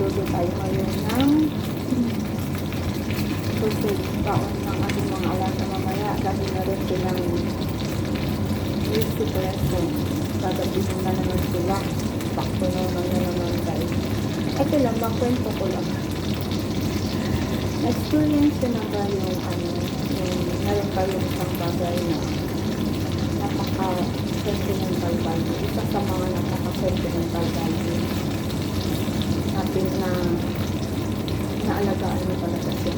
mag-order tayo ngayon ng sausage baon ng ating mga alaga mamaya. Dahil na rin silang preso. Gagabihin na naman sila. Bakto naman na naman guys. Ito lang, makwento ko lang. Na-experience ko na ba yung yung meron kayong isang bagay na napaka-sentimental value. Isa sa mga napaka-sentimental value natin na naalagaan mo talaga siya.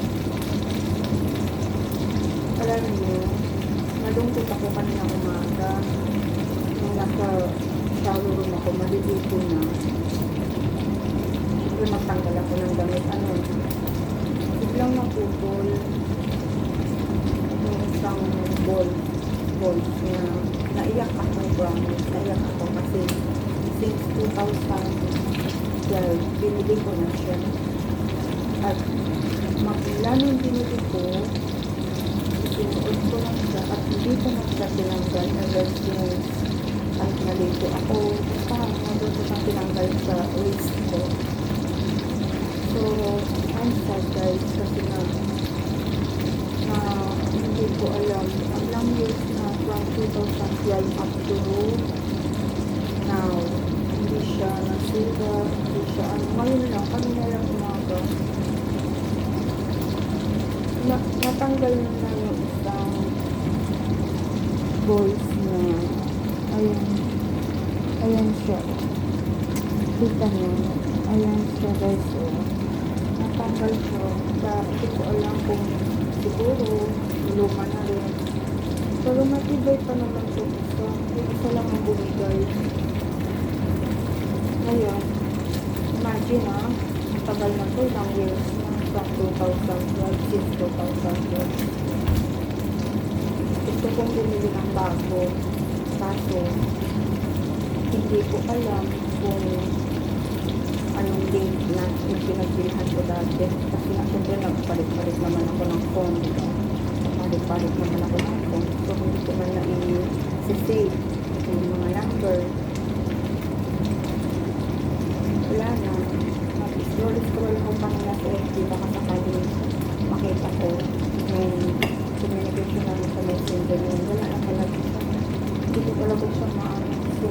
Alam niyo, nalungkot ako kanina umaga nung nasa shower room ako, maliligo na. Siyempre magtanggal ako ng damit. Biglang naputol yung isang balls na naiyak ako, promise. Naiyak ako kasi since 2012, binili ko na siya. At magmula nung binili ko, sinuot ko lang siya at hindi ko na siya tinanggal ever since at nalito ako. Basta nandun ko siyang tinanggal sa waist ko. So, I'm sad guys kasi hindi ko alam. Ilang years na from 2012 up to now. Hindi siya nasira, hindi siya ngayon lang, kanina lang umaga. Natanggal na yung isang balls na ayan siya. Kita niyo, ayan siya guys. Natanggal siya. Hindi ko alam kung siguro luma na rin. Pero matibay pa naman ito. So, isa lang ang bumigay. Ngayon, imagine matagal na ito, ilang years na from 2012, since 2012. Gusto kong bumili ng bago. Kaso, hindi ko alam kung anong link na yung pinagbilihan ko dati. Kasi nga, siyempre, nagpalit-palit naman ako ng phone. Palit-palit naman ako ng phone. So, hindi ko man na i-save yung mga number. Wala na. Mag-scroll ako kanina sa FB. Baka sakaling makita ko yung communication namin sa messenger yun. Wala na talaga siya. Hindi ko talaga siya maano. So,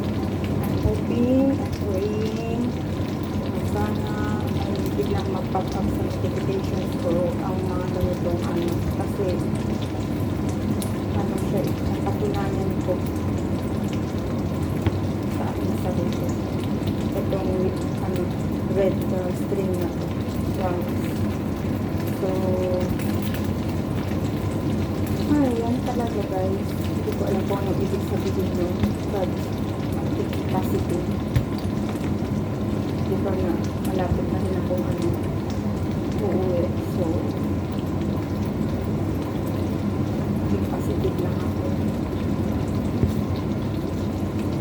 I'm hoping and praying sana ay biglang mag-pop up sa notifications ko ang mga ganitong kasi siya, napatunayan ko sa aking sarili itong red string na to. So yan talaga guys, hindi ko alam kung anong ibig sabihin yun, but positive. Diba na, malapit na rin akong uuwi. So, big positive lang ako.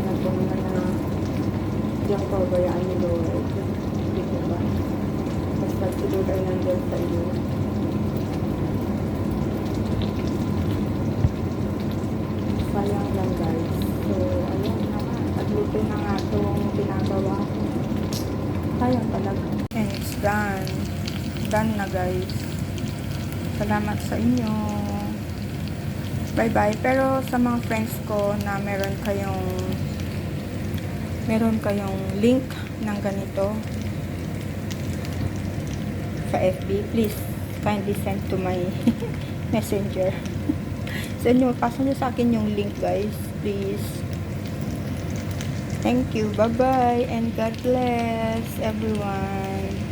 Alam ko naman na diyan ko bayaan ni Lord. Hindi ko ba? Basta si Lord ay nandun sa iyo. Sayang lang guys. So, ayun na nga. Nagluto na nga itong pinagawa ko. Sayang talaga. And it's done. Done na guys. Salamat sa inyo. Bye bye. Pero sa mga friends ko na meron kayong link ng ganito sa FB, please kindly send to my messenger. Sa inyo, pasa nyo sa akin yung link guys, please. Thank you. Bye bye and God bless everyone.